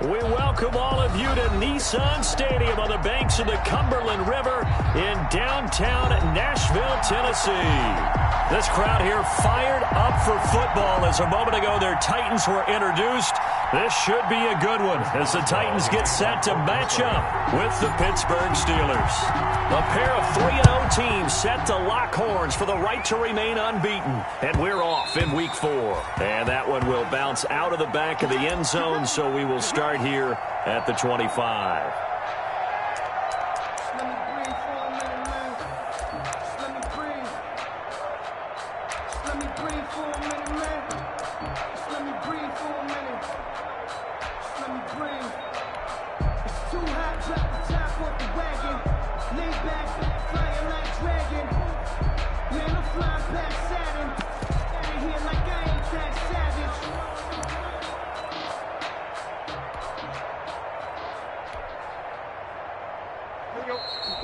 We welcome all of you to Nissan Stadium on the banks of the Cumberland River in downtown Nashville, Tennessee. This crowd here fired up for football as a moment ago their Titans were introduced. This should be a good one as the Titans get set to match up with the Pittsburgh Steelers. A pair of 3-0 teams set to lock horns for the right to remain unbeaten. And we're off in Week 4. And that one will bounce out of the back of the end zone, so we will start here at the 25.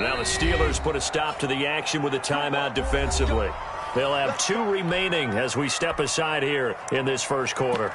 Now the Steelers put a stop to the action with a timeout defensively. They'll have 2 remaining as we step aside here in this first quarter.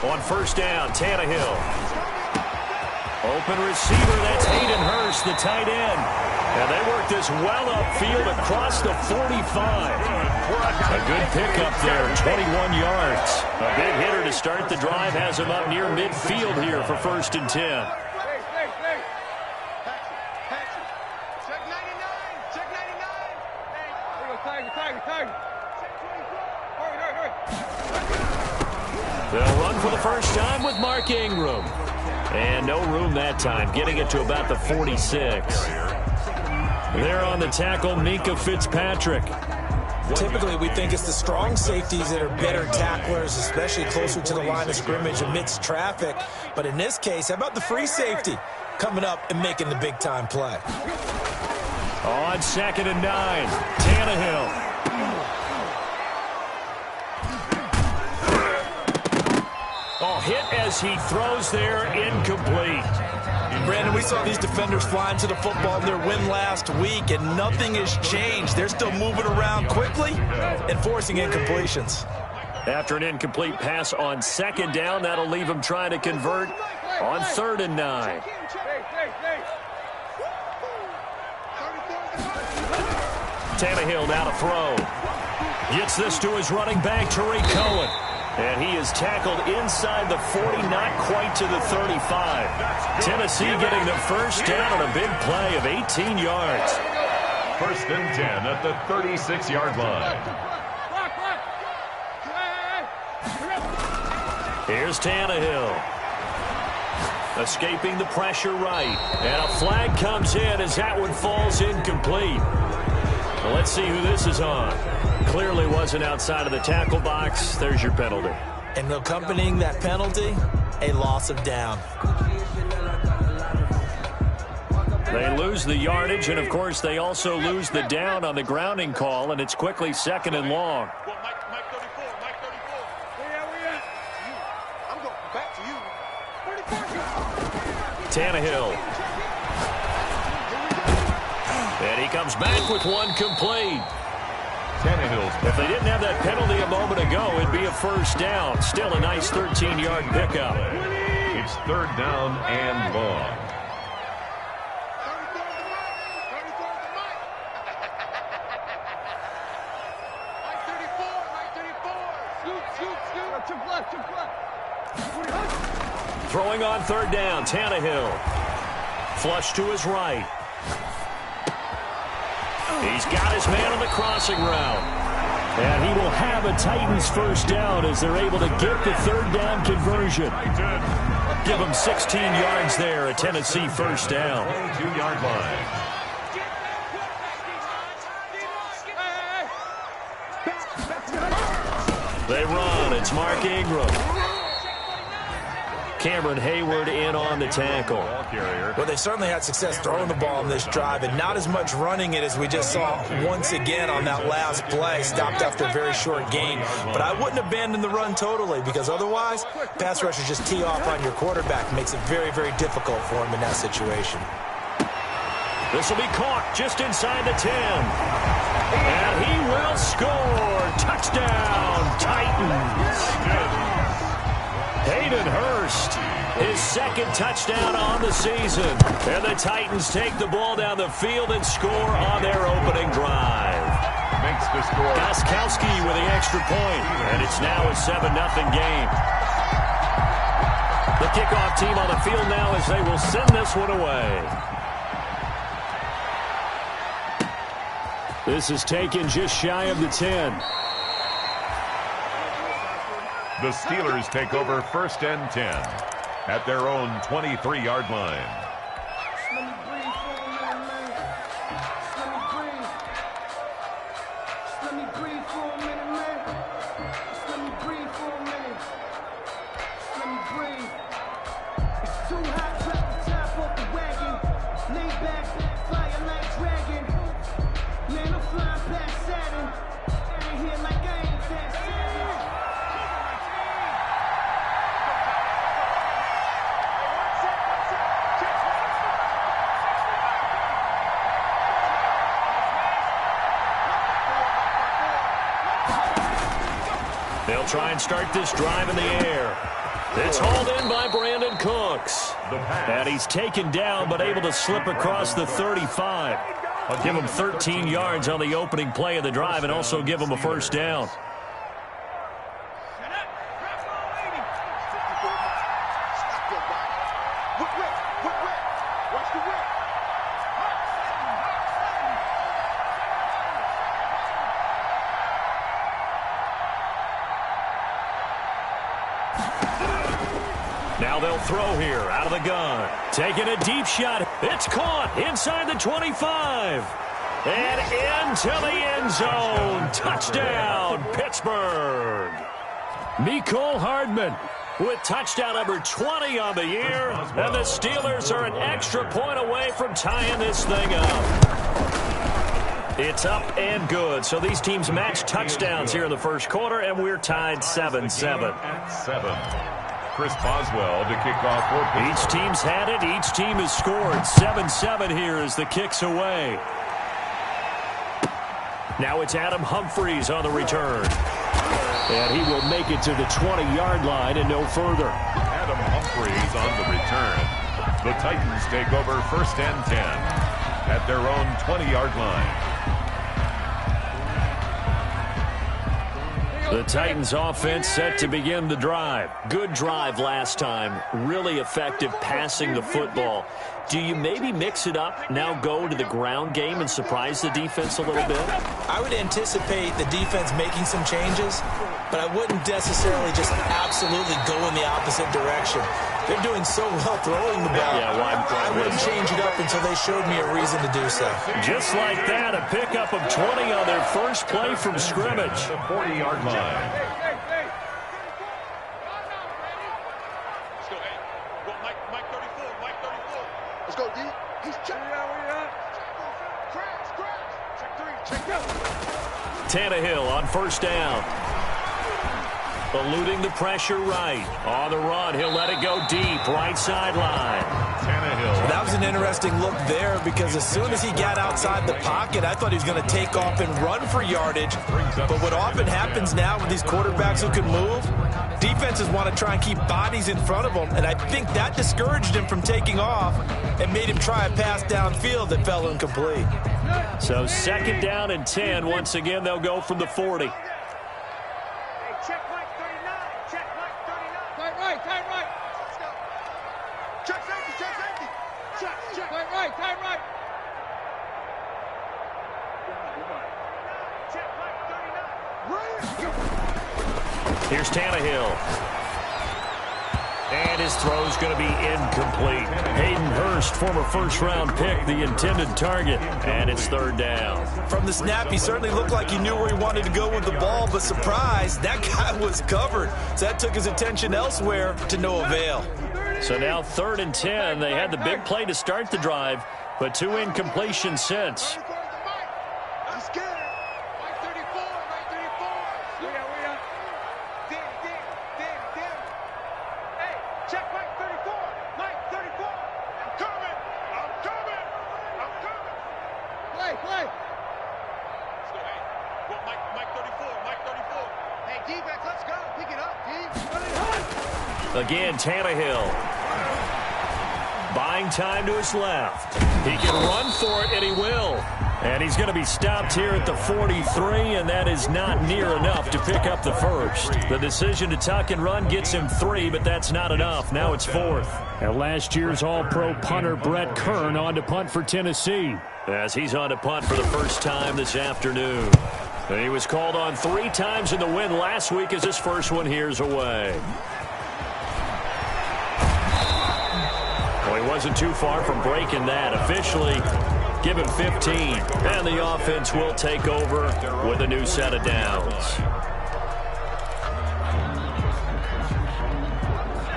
On first down, Tannehill. Open receiver, that's Hayden Hurst, the tight end. And they work this well upfield across the 45. A good pickup there, 21 yards. A big hitter to start the drive has him up near midfield here for 1st and 10. They'll run for the first time with Mark Ingram. And no room that time, getting it to about the 46. There on the tackle, Minka Fitzpatrick. Typically, we think it's the strong safeties that are better tacklers, especially closer to the line of scrimmage amidst traffic. But in this case, how about the free safety coming up and making the big-time play? On 2nd and 9, Tannehill. Hit as he throws there, incomplete. Brandon, we saw these defenders flying to the football in their win last week, and nothing has changed. They're still moving around quickly and forcing incompletions. After an incomplete pass on 2nd down, that'll leave him trying to convert on 3rd and 9. Tannehill now to throw. Gets this to his running back, Tariq Cohen. And he is tackled inside the 40, not quite to the 35. Tennessee getting the first down on a big play of 18 yards. 1st and 10 at the 36-yard line. Here's Tannehill. Escaping the pressure right. And a flag comes in as that one falls incomplete. Well, let's see who this is on. Clearly wasn't outside of the tackle box. There's your penalty. And accompanying that penalty, a loss of down. They lose the yardage, and, of course, they also lose the down on the grounding call, and it's quickly 2nd and long. Mike 34, Mike 34. Where we at? I'm going back to you. 34. Tannehill. And he comes back with one complete. If they didn't have that penalty a moment ago, it'd be a first down. Still a nice 13-yard pickup. It's 3rd down and long. Throwing on 3rd down, Tannehill. Flush to his right. He's got his man on the crossing route. And he will have a Titans first down as they're able to get the third down conversion. Give them 16 yards there, a Tennessee first down. 22-yard line. They run. It's Mark Ingram. Cameron Hayward in on the tackle. Well, they certainly had success throwing the ball on this drive, and not as much running it as we just saw once again on that last play. Stopped after a very short gain. But I wouldn't abandon the run totally, because otherwise, pass rushers just tee off on your quarterback. Makes it very, very difficult for him in that situation. This will be caught just inside the 10. And he will score. Touchdown, Titans. Hayden Hurst, his second touchdown on the season. And the Titans take the ball down the field and score on their opening drive. Makes the score. Gostkowski with the extra point. And it's now a 7-0 game. The kickoff team on the field now as they will send this one away. This is taken just shy of the 10. The Steelers take over first and 10 at their own 23-yard line. Let me breathe for a minute, man. Let me breathe. Let me breathe for a minute, man. Let me breathe for a minute. Let me breathe. It's too hot, drop the top off the wagon. Lay back, fire like dragon. Man, I'm flying past Saturn. I ain't here like I ain't that Saturn. They'll try and start this drive in the air. It's hauled in by Brandon Cooks. And he's taken down but able to slip across the 35. I'll give him 13 yards on the opening play of the drive and also give him a first down. Now they'll throw here out of the gun. Taking a deep shot. It's caught inside the 25. And into the end zone. Touchdown, Pittsburgh. Mecole Hardman with touchdown number 20 on the year. And the Steelers are an extra point away from tying this thing up. It's up and good. So these teams match touchdowns here in the first quarter, and we're tied 7-7. 7. Chris Boswell to kick off for Pittsburgh. Each team's had it. Each team has scored. 7-7 here as the kick's away. Now it's Adam Humphries on the return. And he will make it to the 20-yard line and no further. Adam Humphries on the return. The Titans take over first and 10 at their own 20-yard line. The Titans offense set to begin the drive. Good drive last time. Really effective passing the football. Do you maybe mix it up, now go to the ground game and surprise the defense a little bit? I would anticipate the defense making some changes, but I wouldn't necessarily just absolutely go in the opposite direction. They're doing so well throwing the ball. Yeah, I wouldn't change it up until they showed me a reason to do so. Just like that, a pickup of 20 on their first play from scrimmage. The 40-yard line. Hey. Let's go, hey. Go, Mike 34, Mike 34. Let's go, D. He's checking. Crash. Check 3, check 2. Tannehill on first down. Eluding the pressure right. On the run, he'll let it go deep. Right sideline. Tannehill. That was an interesting look there because as soon as he got outside the pocket, I thought he was going to take off and run for yardage. But what often happens now with these quarterbacks who can move, defenses want to try and keep bodies in front of them. And I think that discouraged him from taking off and made him try a pass downfield that fell incomplete. So second down and 10. Once again, they'll go from the 40. Check Mike 39. Check Mike 39. Tight right. Let's go. Check safety. Check. Tight right. Check Mike 39. Here's Tannehill. And his throw's going to be incomplete. Hayden Hurst, former first-round pick, the intended target. And it's third down. From the snap, he certainly looked like he knew where he wanted to go with the ball, but surprise, that guy was covered. So that took his attention elsewhere to no avail. So now 3rd and 10. They had the big play to start the drive, but 2 incompletions since. Again, Tannehill. Buying time to his left. He can run for it, and he will. And he's going to be stopped here at the 43, and that is not near enough to pick up the first. The decision to tuck and run gets him 3, but that's not enough. Now it's 4th. And last year's All-Pro punter Brett Kern on to punt for Tennessee. As he's on to punt for the first time this afternoon. And he was called on 3 times in the win last week as his first one here's away. Well, he wasn't too far from breaking that. Officially, give him 15. And the offense will take over with a new set of downs.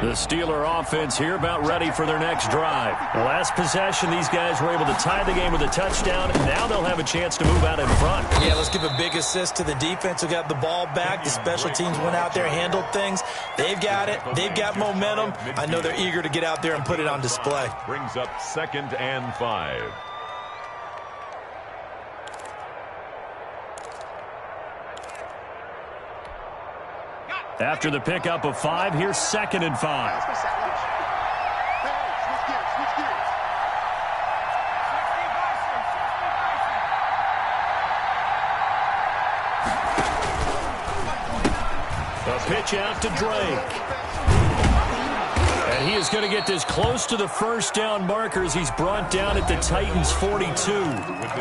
The Steeler offense here about ready for their next drive. The last possession, these guys were able to tie the game with a touchdown. Now they'll have a chance to move out in front. Yeah, let's give a big assist to the defense who got the ball back. The special teams went out there, handled things. They've got it. They've got momentum. I know they're eager to get out there and put it on display. Brings up 2nd and 5. After the pickup of 5, here's 2nd and 5. A pitch out to Drake. And he is going to get this close to the first down marker as he's brought down at the Titans' 42.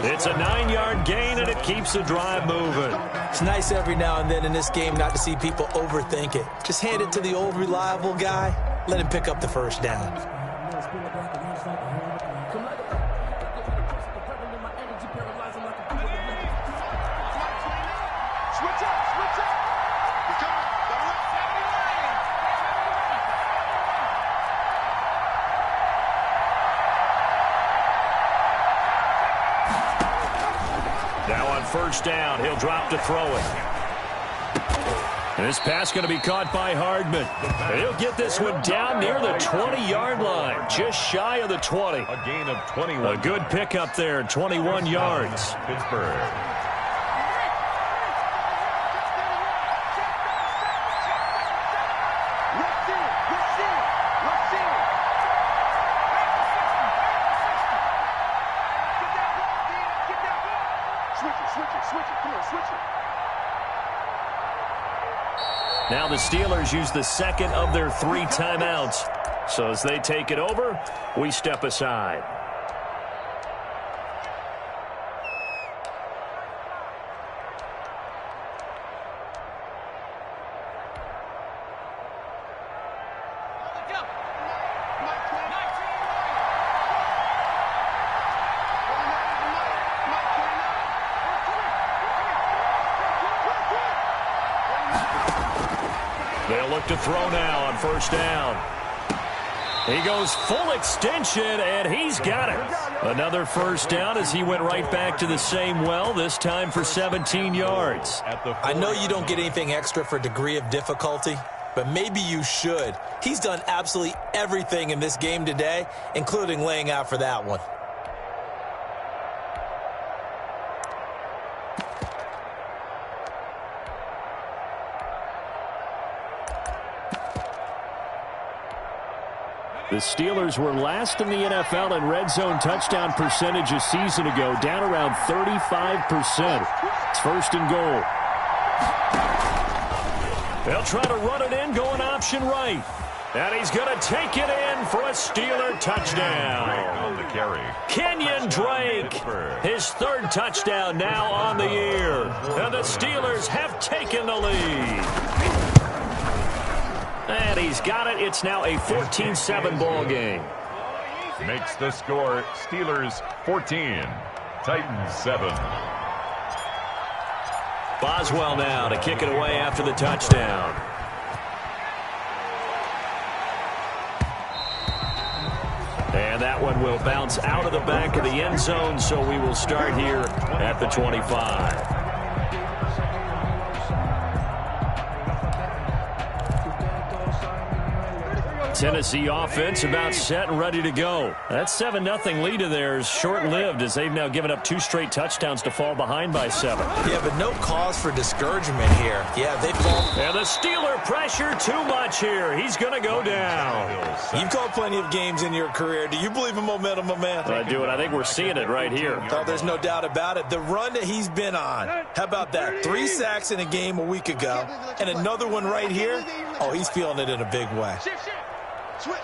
It's a 9-yard gain, and it keeps the drive moving. It's nice every now and then in this game not to see people overthink it. Just hand it to the old reliable guy. Let him pick up the first down. First down, he'll drop to throw it. And this pass going to be caught by Hardman. And he'll get this one down near the 20-yard line, just shy of the 20. A gain of 21. A good pickup there, 21 yards. Pittsburgh. Now the Steelers use the 2nd of their 3 timeouts. So as they take it over, we step aside. They'll look to throw now on first down. He goes full extension, and he's got it. Another first down as he went right back to the same well, this time for 17 yards. I know you don't get anything extra for degree of difficulty, but maybe you should. He's done absolutely everything in this game today, including laying out for that one. The Steelers were last in the NFL in red zone touchdown percentage a season ago, down around 35%. It's first and goal. They'll try to run it in, going option right. And he's going to take it in for a Steeler touchdown. On the carry. Kenyon Drake, his 3rd touchdown now on the year. And the Steelers have taken the lead. And he's got it. It's now a 14-7 ball game. Makes the score Steelers 14, Titans 7. Boswell now to kick it away after the touchdown. And that one will bounce out of the back of the end zone, so we will start here at the 25. Tennessee offense about set and ready to go. That 7-0 lead of theirs short-lived as they've now given up 2 straight touchdowns to fall behind by 7. Yeah, but no cause for discouragement here. Yeah, they fall. And the Steeler pressure too much here. He's going to go down. You've called plenty of games in your career. Do you believe in momentum, my man? I do, and I think we're seeing it right here. Oh, there's no doubt about it. The run that he's been on. How about that? 3 sacks in a game a week ago, and another one right here. Oh, he's feeling it in a big way. Switch.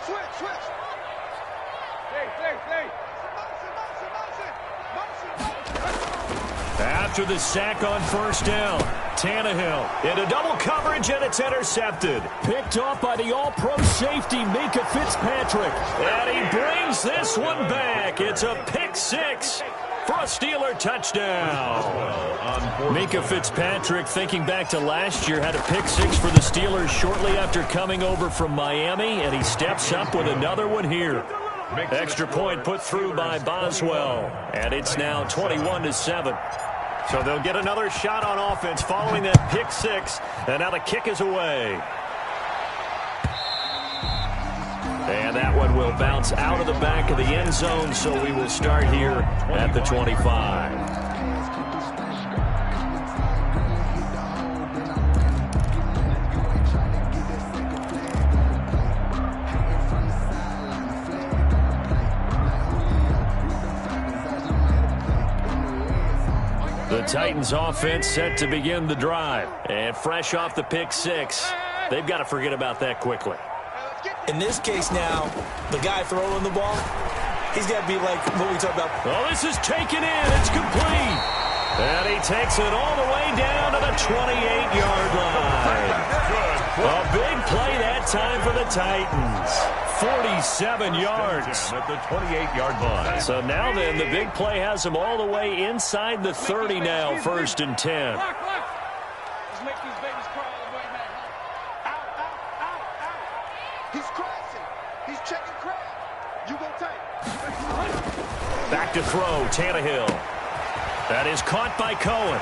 After the sack on first down, Tannehill into double coverage, and it's intercepted. Picked off by the all-pro safety, Minkah Fitzpatrick. And he brings this one back. It's a pick 6 for a Steeler touchdown. Minkah Fitzpatrick, thinking back to last year, had a pick 6 for the Steelers shortly after coming over from Miami, and he steps up with another one here. Extra point put through by Boswell, and it's now 21-7. So they'll get another shot on offense following that pick 6, and now the kick is away. And that one will bounce out of the back of the end zone, so we will start here at the 25. The Titans offense set to begin the drive. And fresh off the pick 6, they've got to forget about that quickly. In this case now, the guy throwing the ball, he's got to be like what we talked about. Oh, this is taken in. It's complete. And he takes it all the way down to the 28-yard line. A big play that time for the Titans. 47 yards. At the 28-yard line. So now then, the big play has him all the way inside the 30 now, 1st and 10. Let's make these babies cry all the way, man. Out. He's crashing. He's checking crab. You go tight. Back to throw, Tannehill. That is caught by Cohen.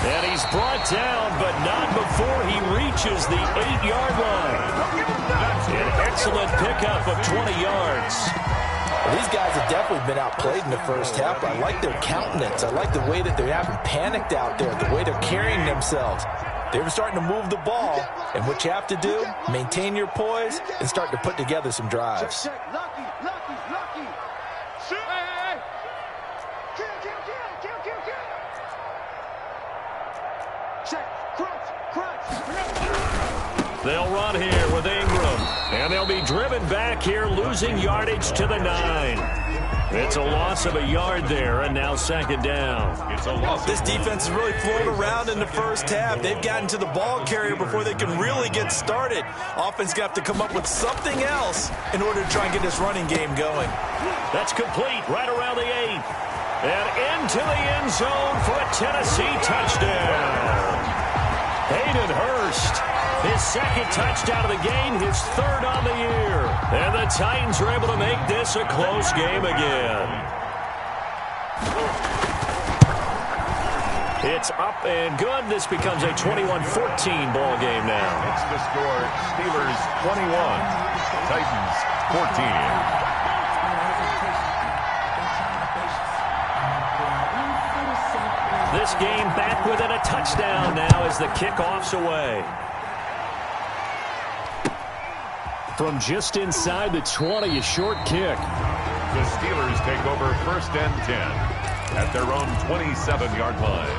And he's brought down, but not before he reaches the 8-yard line. An excellent pickup of 20 yards. Well, these guys have definitely been outplayed in the first half, but I like their countenance. I like the way that they're having panicked out there, the way they're carrying themselves. They were starting to move the ball, and what you have to do, maintain your poise and start to put together some drives. Lucky. Shoot. Hey. Kill. Check. Crunch. They'll run here with Ingram, and they'll be driven back here, losing yardage to the 9. It's a loss of a yard there, and now 2nd down. It's a loss. This defense has really flown around in the first half. They've gotten to the ball carrier before they can really get started. Offense got to come up with something else in order to try and get this running game going. That's complete right around the 8. And into the end zone for a Tennessee touchdown. Hayden Hurst, his 2nd touchdown of the game, his 3rd on the year. And the Titans are able to make this a close game again. It's up and good. This becomes a 21-14 ball game now. It's the score, Steelers 21, Titans 14. This game back within a touchdown now as the kickoff's away. From just inside the 20, a short kick. The Steelers take over 1st and 10 at their own 27-yard line.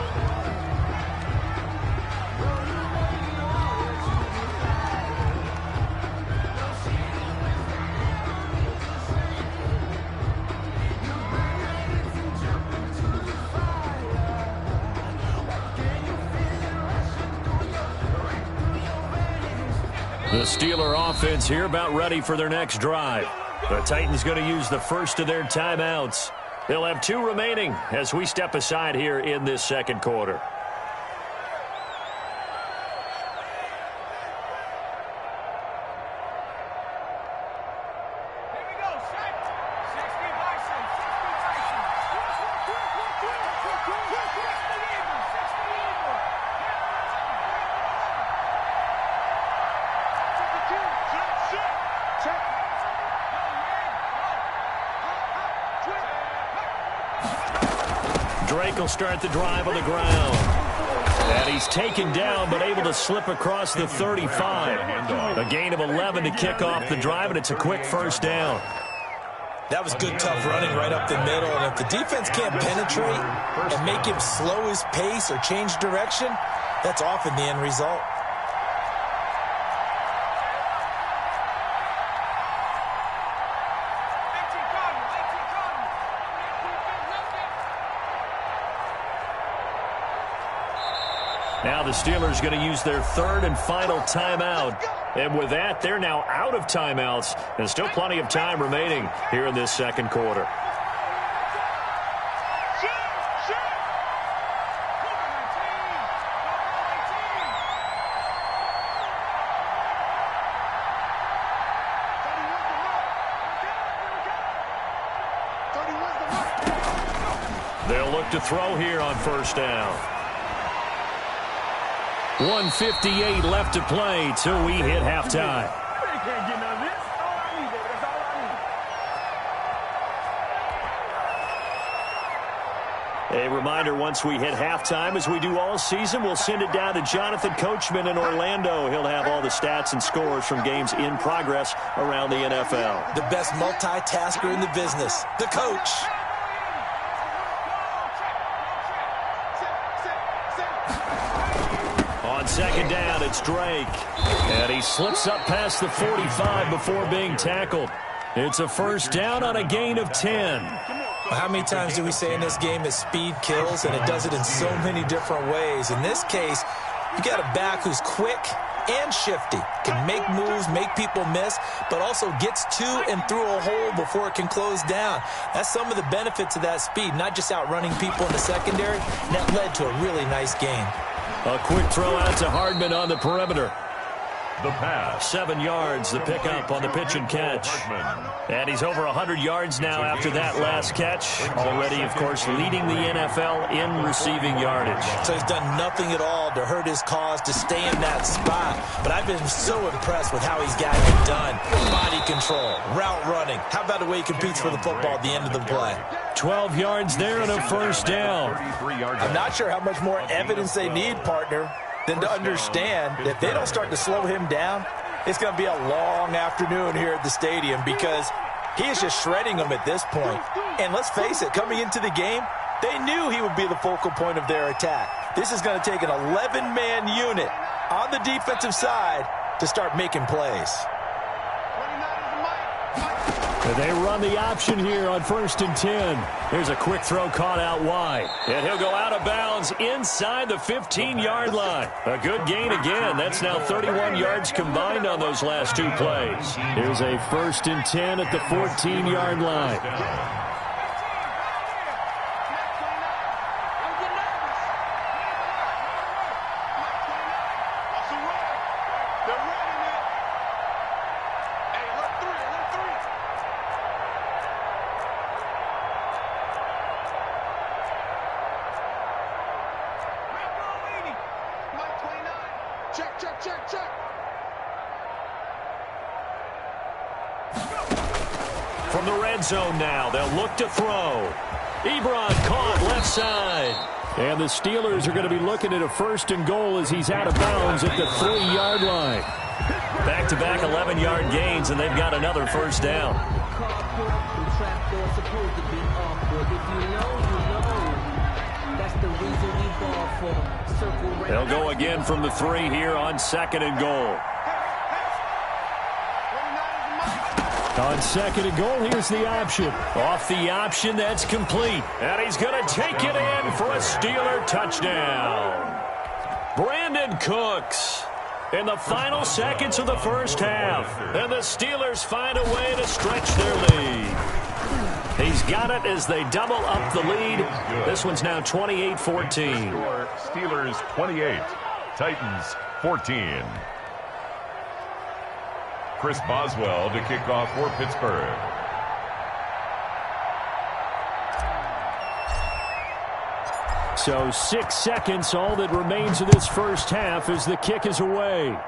The Steeler offense here about ready for their next drive. The Titans going to use the first of their timeouts. They'll have 2 remaining as we step aside here in this second quarter. Drake will start the drive on the ground. And he's taken down, but able to slip across the 35. A gain of 11 to kick off the drive, and it's a quick first down. That was good, tough running right up the middle. And if the defense can't penetrate and make him slow his pace or change direction, that's often the end result. Now the Steelers going to use their 3rd and final timeout. And with that, they're now out of timeouts. And still plenty of time remaining here in this second quarter. They'll look to throw here on first down. 1:58 left to play till we hit halftime. A reminder, once we hit halftime, as we do all season, we'll send it down to Jonathan Coachman in Orlando. He'll have all the stats and scores from games in progress around the NFL. The best multitasker in the business, the coach. On second down, it's Drake. And he slips up past the 45 before being tackled. It's a first down on a gain of 10. How many times do we say in this game that speed kills, and it does it in so many different ways? In this case, you got a back who's quick and shifty, can make moves, make people miss, but also gets to and through a hole before it can close down. That's some of the benefits of that speed, not just outrunning people in the secondary. And that led to a really nice game. A quick throw out to Hardman on the perimeter. The pass. 7 yards, the pickup on the pitch and catch. And he's over 100 yards now after that last catch. Already, of course, leading the NFL in receiving yardage. So he's done nothing at all to hurt his cause, to stay in that spot. But I've been so impressed with how he's got it done. Body control, route running. How about the way he competes for the football at the end of the play? 12 yards there and a first down. I'm not sure how much more evidence they need, partner, than to understand that if they don't start to slow him down, it's going to be a long afternoon here at the stadium, because he is just shredding them at this point. And let's face it, coming into the game, they knew he would be the focal point of their attack. This is going to take an 11-man unit on the defensive side to start making plays. They run the option here on 1st and 10. Here's a quick throw caught out wide. And he'll go out of bounds inside the 15-yard line. A good gain again. That's now 31 yards combined on those last 2 plays. Here's a 1st and 10 at the 14-yard line. From the red zone now, they'll look to throw. Ebron caught left side. And the Steelers are going to be looking at a 1st and goal as he's out of bounds at the 3-yard line. Back-to-back 11-yard gains, and they've got another first down. They'll go again from the 3 here on 2nd and goal. On 2nd and goal, here's the option. Off the option, that's complete. And he's going to take it in for a Steeler touchdown. Brandon Cooks. in the final seconds of the first half. And the Steelers find a way to stretch their lead. He's got it as they double up the lead. This one's now 28-14. Steelers 28, Titans 14. Chris Boswell to kick off for Pittsburgh. So 6 seconds, all that remains of this first half as the kick is away.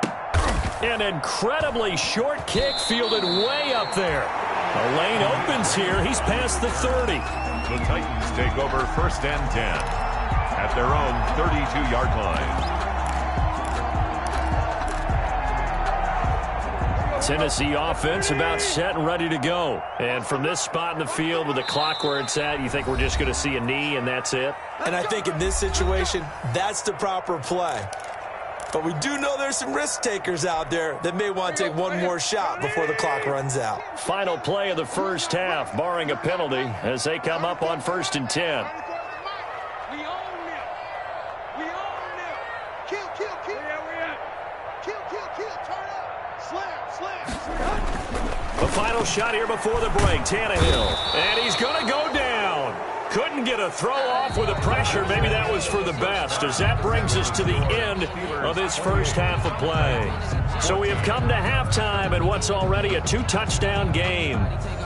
An incredibly short kick fielded way up there. The lane opens here. He's past the 30. The Titans take over 1st and 10 at their own 32-yard line. Tennessee offense about set and ready to go. And from this spot in the field with the clock where it's at, you think we're just going to see a knee and that's it? And I think in this situation, that's the proper play. But we do know there's some risk takers out there that may want to take one more shot before the clock runs out. Final play of the first half, barring a penalty, as they come up on 1st and 10. The final shot here before the break, Tannehill. And he's going to go down. Couldn't get a throw off with the pressure. Maybe that was for the best, as that brings us to the end of this first half of play. So we have come to halftime in what's already a 2-touchdown game.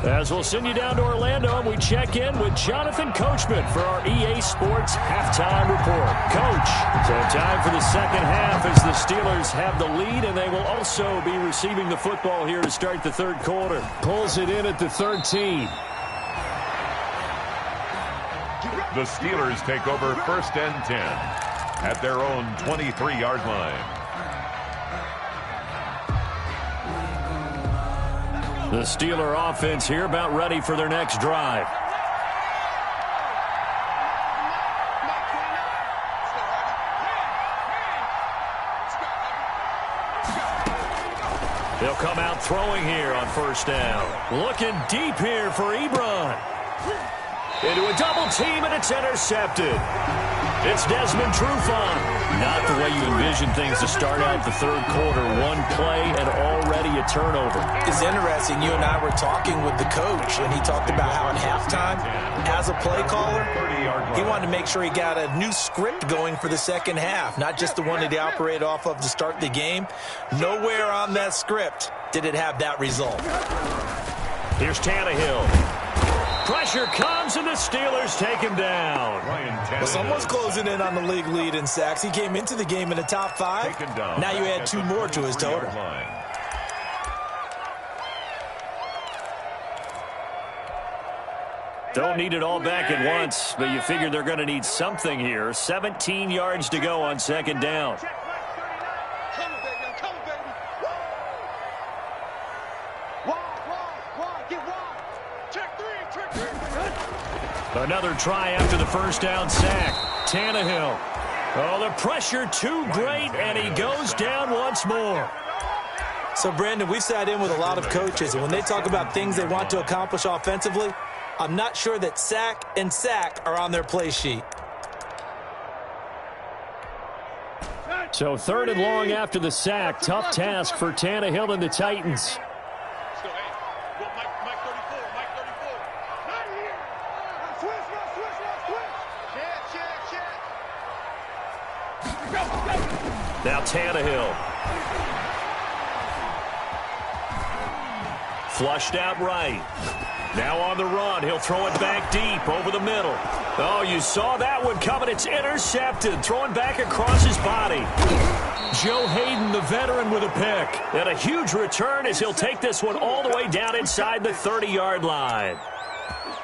As we'll send you down to Orlando, and we check in with Jonathan Coachman for our EA Sports Halftime Report. Coach, so time for the second half as the Steelers have the lead, and they will also be receiving the football here to start the third quarter. Pulls it in at the 13. The Steelers take over 1st and 10 at their own 23-yard line. The Steeler offense here about ready for their next drive. They'll come out throwing here on 1st down. Looking deep here for Ebron. Into a double team, and it's intercepted. It's Desmond Trufant. Not the way you envision things to start out the third quarter. One play and already a turnover. It's interesting. You and I were talking with the coach, and he talked about how at halftime, as a play caller, he wanted to make sure he got a new script going for the second half, not just the one that he operated off of to start the game. Nowhere on that script did it have that result. Here's Tannehill. Pressure comes, and the Steelers take him down. Well, someone's closing in on the league lead in sacks. He came into the game in the top 5. Now you add 2 more to his total. Don't need it all back at once, but you figure they're going to need something here. 17 yards to go on 2nd down. Another try after the 1st down sack. Tannehill. Oh, the pressure too great, and he goes down once more. So, Brandon, we've sat in with a lot of coaches, and when they talk about things they want to accomplish offensively, I'm not sure that sack and sack are on their play sheet. So 3rd and long after the sack. Tough task for Tannehill and the Titans. Now Tannehill. Flushed out right. Now on the run. He'll throw it back deep over the middle. Oh, you saw that one coming. It's intercepted. Throwing back across his body. Joe Hayden, the veteran, with a pick. And a huge return as he'll take this one all the way down inside the 30-yard line.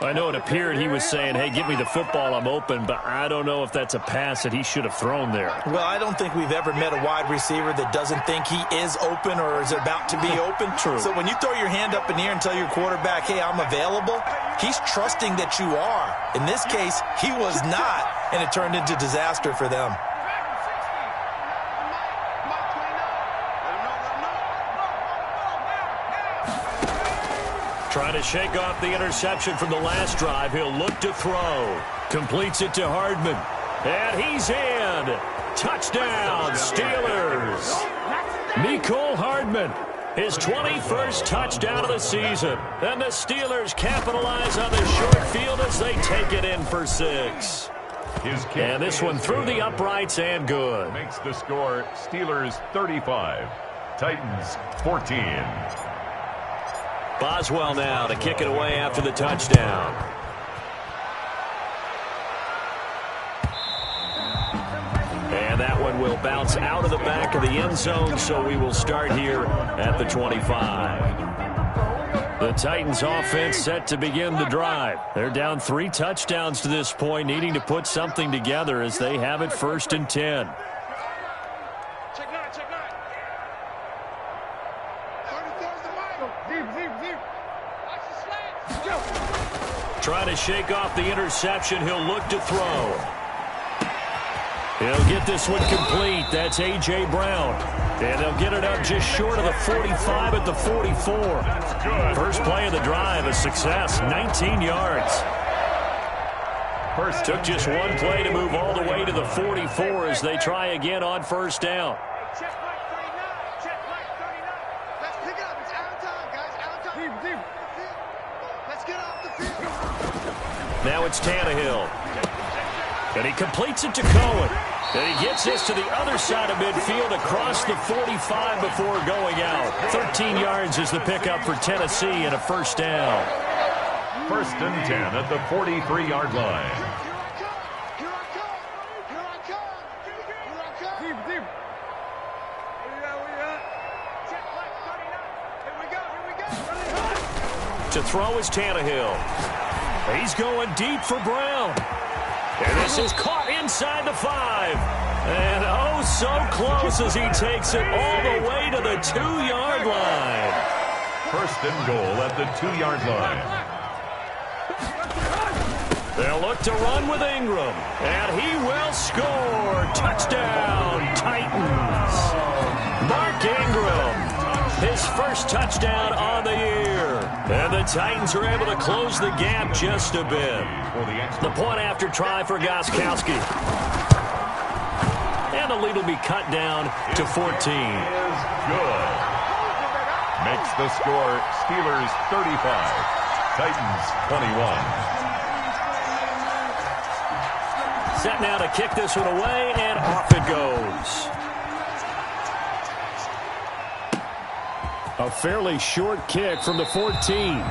I know it appeared he was saying, hey, give me the football, I'm open, but I don't know if that's a pass that he should have thrown there. Well, I don't think we've ever met a wide receiver that doesn't think he is open or is about to be open. True. So when you throw your hand up in the air and tell your quarterback, hey, I'm available, he's trusting that you are. In this case, he was not, and it turned into disaster for them. Trying to shake off the interception from the last drive. He'll look to throw. Completes it to Hardman. And he's in. Touchdown, Steelers. Mecole Hardman, his 21st touchdown of the season. And the Steelers capitalize on the short field as they take it in for 6. And this one through the uprights and good. Makes the score Steelers 35, Titans 14. Boswell now to kick it away after the touchdown. And that one will bounce out of the back of the end zone, so we will start here at the 25. The Titans offense set to begin the drive. They're down 3 touchdowns to this point, needing to put something together as they have it 1st and 10. Check 9, check 9. Trying to shake off the interception. He'll look to throw. He'll get this one complete. That's A.J. Brown. And they'll get it up just short of the 45 at the 44. First play of the drive, a success, 19 yards. Took just one play to move all the way to the 44 as they try again on 1st down. Check Mike 39. Check Mike 39. Let's pick it up. It's out of time, guys. Out of time. Deep. Let's get off the field. Now it's Tannehill. And he completes it to Cohen. And he gets this to the other side of midfield across the 45 before going out. 13 yards is the pickup for Tennessee and a 1st down. 1st and 10 at the 43-yard line. Here I come. Deep. Check Mike 39. Here we go. To throw is Tannehill. He's going deep for Brown. And this is caught inside the 5. And oh, so close as he takes it all the way to the 2-yard line. 1st and goal at the 2-yard line. They'll look to run with Ingram. And he will score. Touchdown, Titans. Mark Ingram, his 1st touchdown on the year. And the Titans are able to close the gap just a bit. The point after try for Gostkowski. And the lead will be cut down to 14. Is good. Makes the score Steelers 35, Titans 21. Set now to kick this one away, and off it goes. A fairly short kick from the 14.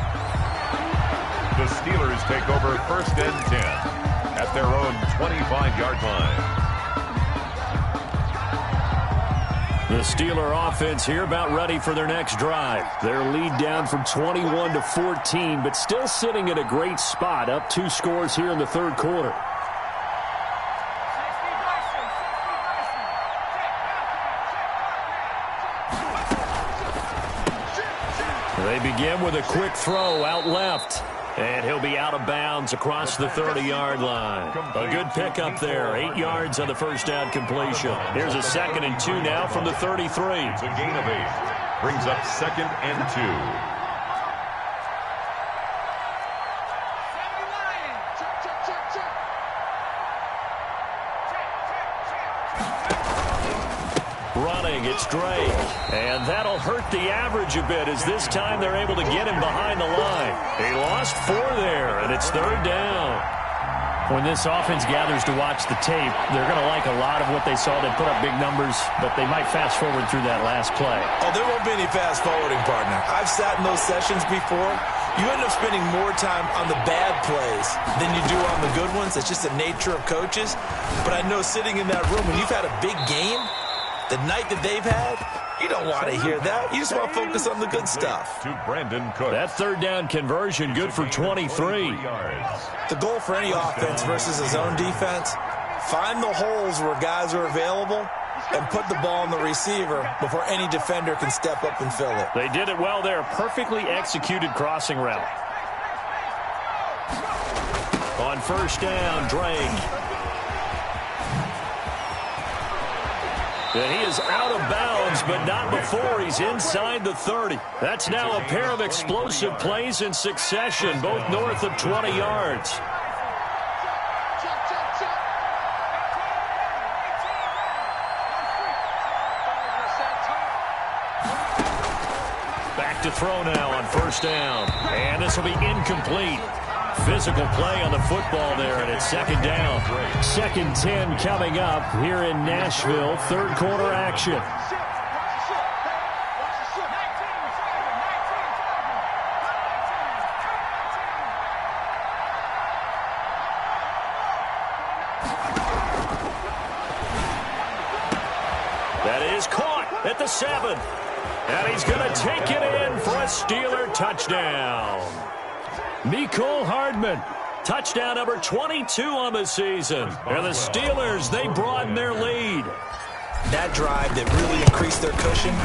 The Steelers take over 1st and 10 at their own 25-yard line. The Steeler offense here about ready for their next drive. Their lead down from 21 to 14, but still sitting at a great spot, up 2 scores here in the 3rd quarter. They begin with a quick throw out left. And he'll be out of bounds across the 30-yard line. A good pickup there. 8 yards on the 1st down completion. Here's a 2nd and 2 now from the 33. It's a gain of 8. Brings up 2nd and 2. Running, it's Drake. And that'll hurt the average a bit as this time they're able to get him behind the line. He lost 4 there, and it's 3rd down. When this offense gathers to watch the tape, they're going to like a lot of what they saw. They put up big numbers, but they might fast forward through that last play. Oh, there won't be any fast forwarding, partner. I've sat in those sessions before. You end up spending more time on the bad plays than you do on the good ones. It's just the nature of coaches. But I know sitting in that room, when you've had a big game, the night that they've had, you don't want to hear that. You just want to focus on the good stuff. To Brandon Cook. That 3rd down conversion good for 23. The goal for any offense versus his own defense, find the holes where guys are available and put the ball on the receiver before any defender can step up and fill it. They did it well there. Perfectly executed crossing route. On 1st down, Drake. And he is out of bounds, but not before he's inside the 30. That's now a pair of explosive plays in succession, both north of 20 yards. to throw now on first down. And this will be incomplete. Physical play on the football there, and it's second down. 2nd and 10 coming up here in Nashville. Third quarter action. That is caught at the 7. And he's going to take it in for a Steeler touchdown. Mecole Hardman, touchdown number 22 on the season. And the Steelers, they broaden their lead. That drive that really increased their cushion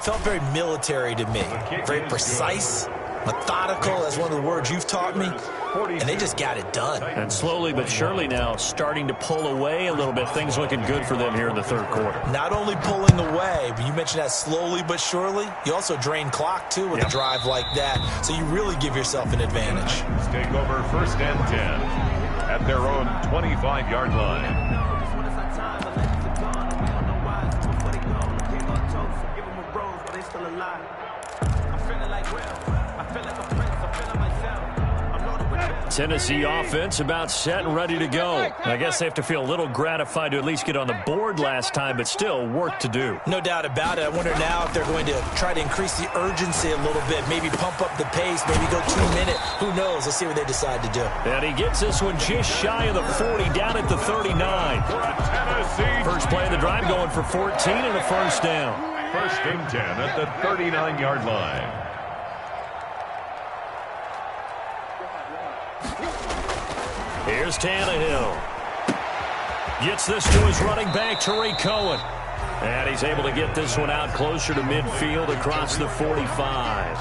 felt very military to me. Very precise, methodical, that's one of the words you've taught me. And they just got it done. And slowly but surely now starting to pull away a little bit. Things looking good for them here in the third quarter. Not only pulling away, but you mentioned that slowly but surely. You also drain clock, too, with a drive like that. So you really give yourself an advantage. Take over 1st and 10 at their own 25-yard line. Tennessee offense about set and ready to go. I guess they have to feel a little gratified to at least get on the board last time, but still work to do. No doubt about it. I wonder now if they're going to try to increase the urgency a little bit, maybe pump up the pace, maybe go 2 minute. Who knows? Let's see what they decide to do. And he gets this one just shy of the 40, down at the 39. First play of the drive going for 14 and a first down. 1st and 10 at the 39-yard line. Here's Tannehill. Gets this to his running back, Tariq Cohen. And he's able to get this one out closer to midfield across the 45.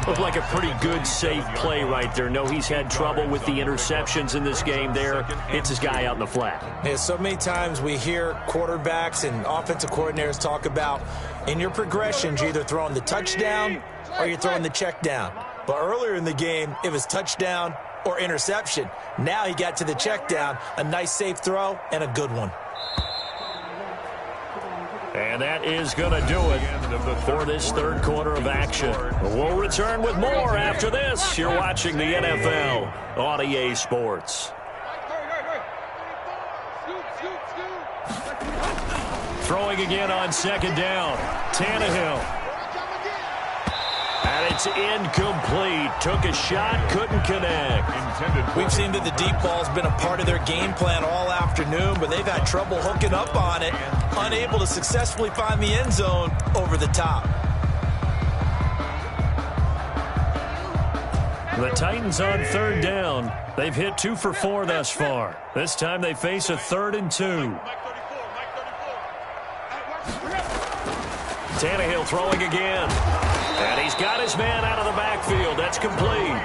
Looked like a pretty good, safe play right there. No, he's had trouble with the interceptions in this game there. Hits his guy out in the flat. Yeah, so many times we hear quarterbacks and offensive coordinators talk about in your progressions, you're either throwing the touchdown or you're throwing the check down. But earlier in the game, it was touchdown or interception. Now he got to the check down, a nice safe throw, and a good one. And that is going to do it for this third quarter of action. We'll return with more after this. You're watching the NFL on EA Sports. Throwing again on second down. Tannehill. And it's incomplete. Took a shot, couldn't connect. We've seen that the deep ball's been a part of their game plan all afternoon, but they've had trouble hooking up on it, unable to successfully find the end zone over the top. The Titans on third down. They've hit 2 for 4 thus far. This time they face a 3rd and 2. Tannehill throwing again. And he's got his man out of the backfield. That's complete.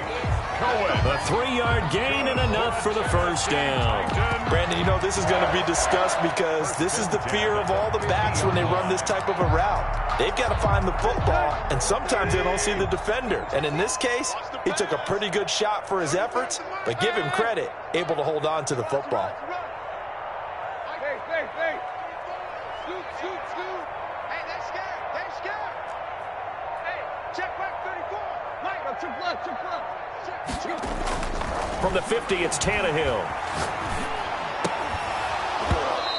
A 3-yard gain and enough for the first down. Brandon, you know this is going to be discussed because this is the fear of all the backs when they run this type of a route. They've got to find the football, and sometimes they don't see the defender. And in this case, he took a pretty good shot for his efforts, but give him credit, able to hold on to the football. From the 50, it's Tannehill.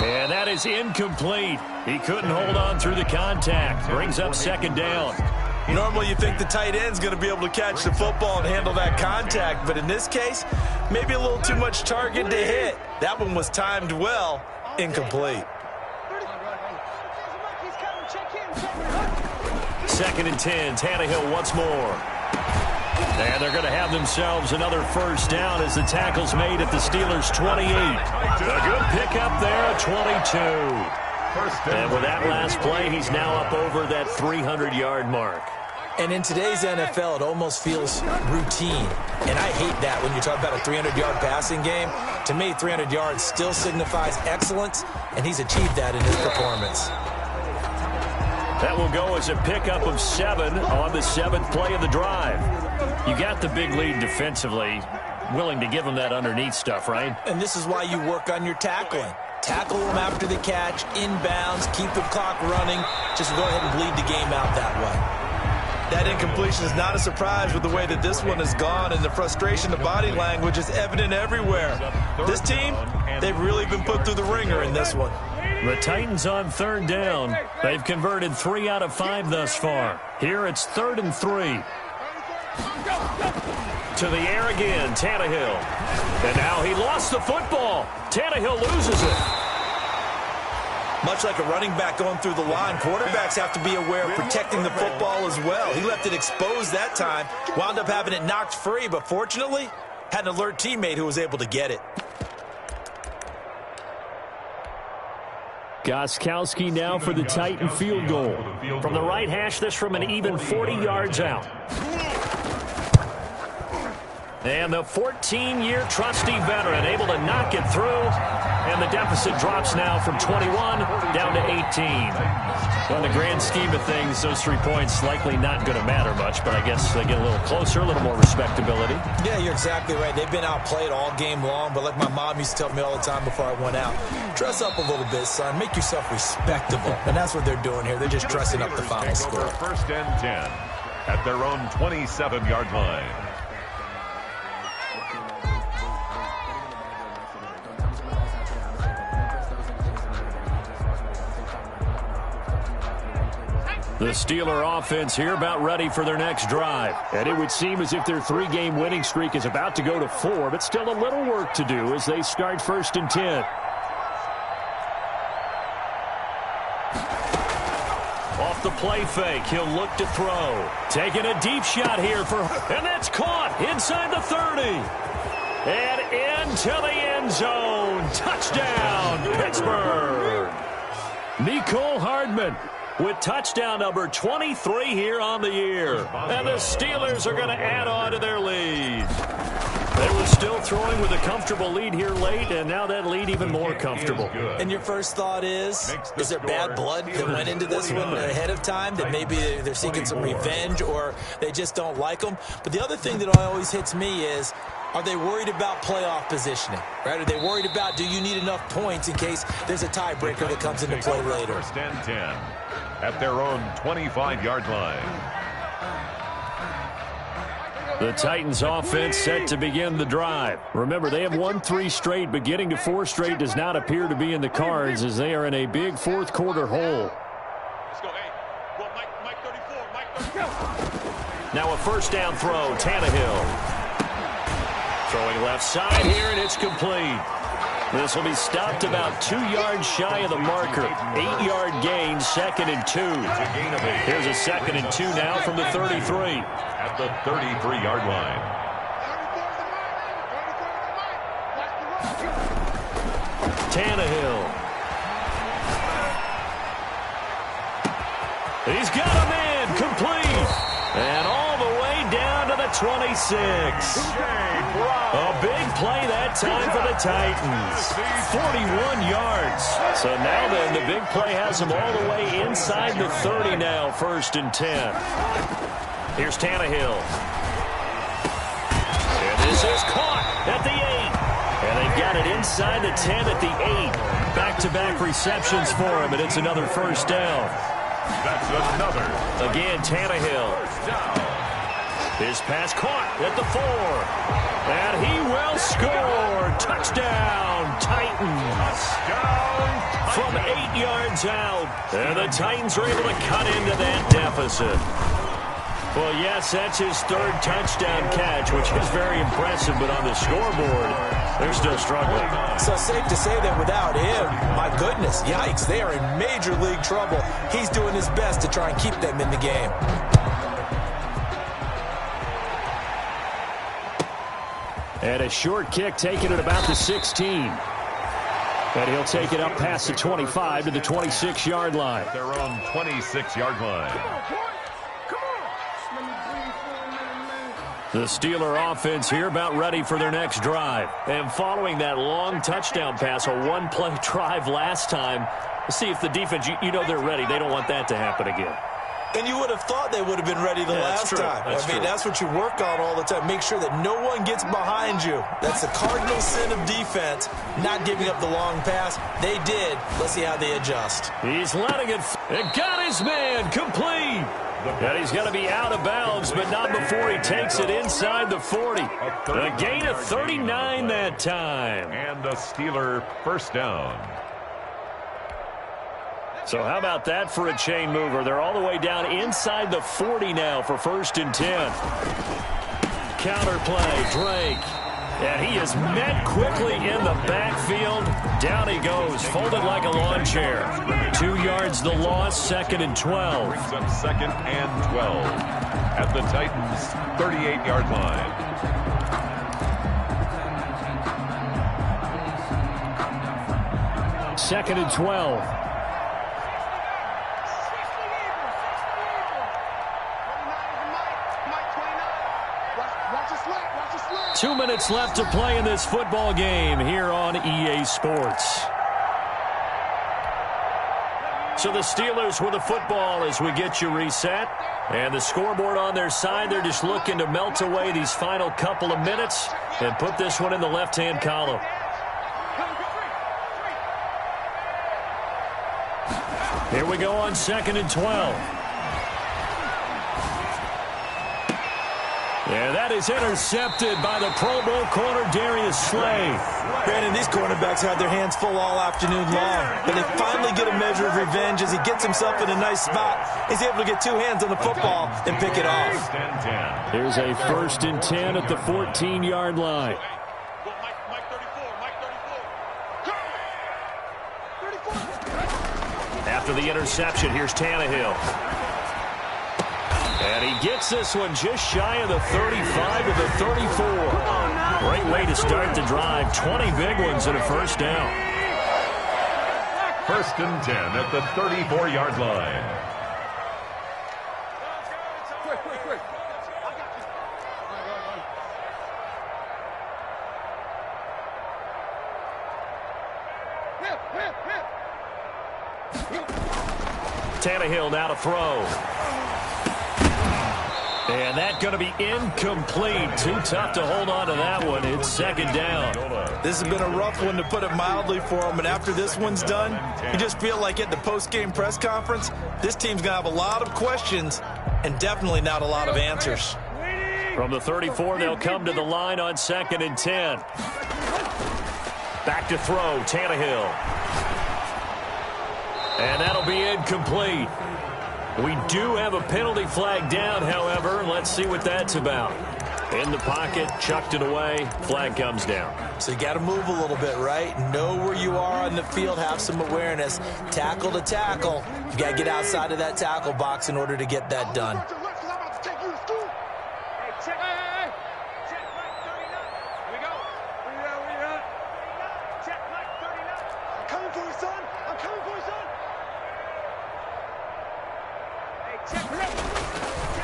And that is incomplete. He couldn't hold on through the contact. Brings up second down. Normally you think the tight end's going to be able to catch the football and handle that contact, but in this case, maybe a little too much target to hit. That one was timed well, incomplete. 2nd and 10, Tannehill once more. And they're going to have themselves another first down as the tackle's made at the Steelers' 28. A good pickup there at 22. And with that last play, he's now up over that 300-yard mark. And in today's NFL, it almost feels routine. And I hate that when you talk about a 300-yard passing game. To me, 300 yards still signifies excellence, and he's achieved that in his performance. That will go as a pickup of 7 on the 7th play of the drive. You got the big lead defensively, willing to give them that underneath stuff, right? And this is why you work on your tackling. Tackle them after the catch, inbounds, keep the clock running. Just go ahead and bleed the game out that way. That incompletion is not a surprise with the way that this one has gone, and the frustration, the body language is evident everywhere. This team, they've really been put through the ringer in this one. The Titans on third down. They've converted 3 out of 5 thus far. Here it's 3rd and 3. To the air again, Tannehill. And now he lost the football. Tannehill loses it. Much like a running back going through the line, quarterbacks have to be aware of protecting the football as well. He left it exposed that time, wound up having it knocked free, but fortunately, had an alert teammate who was able to get it. Gostkowski now for the Titan field goal. From the right hash, this from an even 40 yards out. And the 14-year trusty veteran able to knock it through. And the deficit drops now from 21 down to 18. Well, in the grand scheme of things, those 3 points likely not going to matter much, but I guess they get a little closer, a little more respectability. Yeah, you're exactly right. They've been outplayed all game long, but like my mom used to tell me all the time before I went out, dress up a little bit, son. Make yourself respectable. And that's what they're doing here. They're just dressing up the final score. 1st and 10 at their own 27-yard line. The Steeler offense here about ready for their next drive. And it would seem as if their 3-game winning streak is about to go to 4, but still a little work to do as they start 1st and 10. Off the play fake, he'll look to throw. Taking a deep shot here and that's caught inside the 30. And into the end zone. Touchdown, Pittsburgh. Mecole Hardman with touchdown number 23 here on the year. And the Steelers are going to add on to their lead. They were still throwing with a comfortable lead here late, and now that lead even more comfortable. And your first thought is there bad blood that went into this one ahead of time, that maybe they're seeking some revenge or they just don't like them? But the other thing that always hits me is, are they worried about playoff positioning? Right? Are they worried about, do you need enough points in case there's a tiebreaker that comes into play later? 1st and 10 at their own 25-yard line. The Titans offense set to begin the drive. Remember, they have won 3 straight, but getting to 4 straight does not appear to be in the cards as they are in a big 4th quarter hole. Let's go, hey. Go, Mike 34, Mike 34. Now a 1st down throw, Tannehill. Throwing left side here, and it's complete. This will be stopped about 2 yards shy of the marker. 8-yard gain, 2nd and 2. Here's a 2nd and 2 now from the 33. At the 33-yard line. Tannehill. He's got him in, complete. And all the way down to the 26. A big play that time for the Titans. 41 yards. So now then, the big play has them all the way inside the 30 now, 1st and 10. Here's Tannehill. And this is caught at the 8. And they've got it inside the 10 at the 8. Back-to-back receptions for him, and it's another 1st down. That's another. Again, Tannehill. His pass caught at the 4. And he will score. Touchdown, Titans. From 8 yards out. And the Titans are able to cut into that deficit. Well, yes, that's his 3rd touchdown catch, which is very impressive, but on the scoreboard, they're still struggling. So safe to say that without him, my goodness, yikes, they are in major league trouble. He's doing his best to try and keep them in the game. And a short kick taken at about the 16. And he'll take it up past the 25 to the 26-yard line. Their own 26-yard line. The Steeler offense here about ready for their next drive. And following that long touchdown pass, a 1-play drive last time, let's see if the defense, you know they're ready. They don't want that to happen again. And you would have thought they would have been ready the last time. I mean, that's what you work on all the time. Make sure that no one gets behind you. That's the cardinal sin of defense, not giving up the long pass. They did. Let's see how they adjust. He's letting it. It got his man complete. And he's going to be out of bounds, but not before he takes it inside the 40. A gain of 39 that time. And a Steeler first down. So how about that for a chain mover? They're all the way down inside the 40 now for 1st and 10. Counterplay, Drake. And he is met quickly in the backfield. Down he goes, folded like a lawn chair. 2 yards the loss, 2nd and 12. Brings up 2nd and 12 at the Titans' 38-yard line. Second and 12. 2 minutes left to play in this football game here on EA Sports. So the Steelers with the football as we get you reset. And the scoreboard on their side, they're just looking to melt away these final couple of minutes and put this one in the left-hand column. Here we go on 2nd and 12. And that is intercepted by the Pro Bowl corner, Darius Slay. Brandon, these cornerbacks had their hands full all afternoon long, but they finally get a measure of revenge as he gets himself in a nice spot. He's able to get 2 hands on the football and pick it off. Here's a 1st and 10 at the 14-yard line. After the interception, here's Tannehill. And he gets this one just shy of the 35 to the 34. Great way to start the drive. 20 big ones and a first down. 1st and 10 at the 34-yard line. Tannehill now to throw. And that's going to be incomplete. Too tough to hold on to that one. It's 2nd down. This has been a rough one, to put it mildly, for him. And after this one's done, you just feel like at the post-game press conference, this team's going to have a lot of questions and definitely not a lot of answers. From the 34, they'll come to the line on 2nd and 10. Back to throw, Tannehill. And that'll be incomplete. We do have a penalty flag down, however. Let's see what that's about. In the pocket, chucked it away, flag comes down. So you got to move a little bit, right? Know where you are on the field, have some awareness. Tackle to tackle. You got to get outside of that tackle box in order to get that done.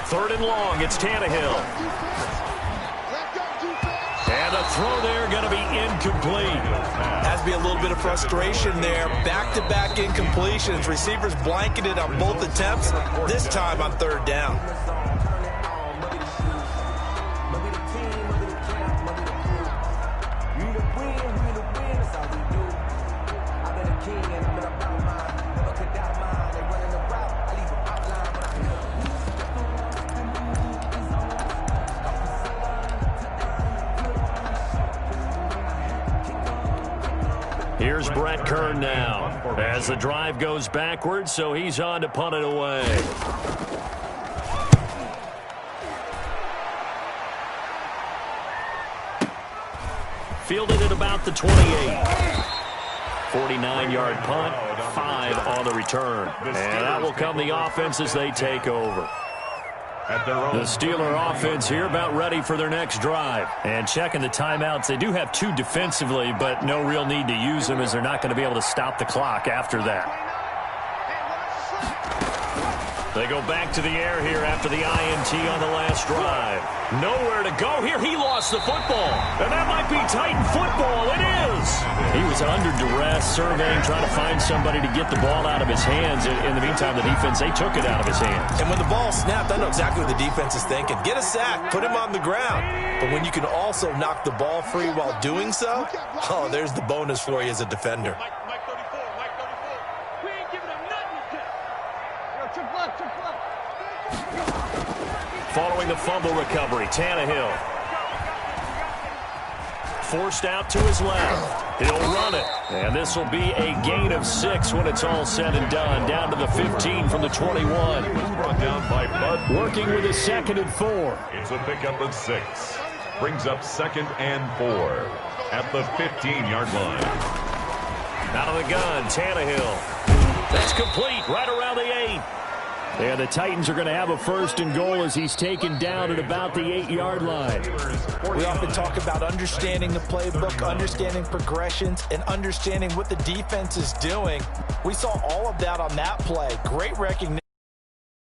Third and long, it's Tannehill. And a throw there going to be incomplete. Has to be a little bit of frustration there. Back-to-back incompletions. Receivers blanketed on both attempts, this time on 3rd down. Here's Brett Kern now as the drive goes backwards, so he's on to punt it away. Fielded at about the 28. 49-yard punt, 5 on the return. And that will come the offense as they take over. The Steeler offense here about ready for their next drive. And checking the timeouts, they do have 2 defensively, but no real need to use them as they're not going to be able to stop the clock after that. They go back to the air here after the INT on the last drive. Nowhere to go here. He lost the football. And that might be Titan football. It is. He was under duress, surveying, trying to find somebody to get the ball out of his hands. In the meantime, the defense, they took it out of his hands. And when the ball snapped, I know exactly what the defense is thinking. Get a sack, put him on the ground. But when you can also knock the ball free while doing so, oh, there's the bonus for you as a defender. Mike 34, Mike 34. We ain't giving him nothing to check. Triple up. Following the fumble recovery, Tannehill. Forced out to his left. He'll run it. And this will be a gain of 6 when it's all said and done. Down to the 15 from the 21. Brought down by Bud. Working with his 2nd and 4. It's a pickup of 6. Brings up 2nd and 4 at the 15-yard line. Out of the gun, Tannehill. That's complete right around the 8. And the Titans are going to have a 1st and goal as he's taken down at about the 8-yard line. We often talk about understanding the playbook, understanding progressions, and understanding what the defense is doing. We saw all of that on that play. Great recognition.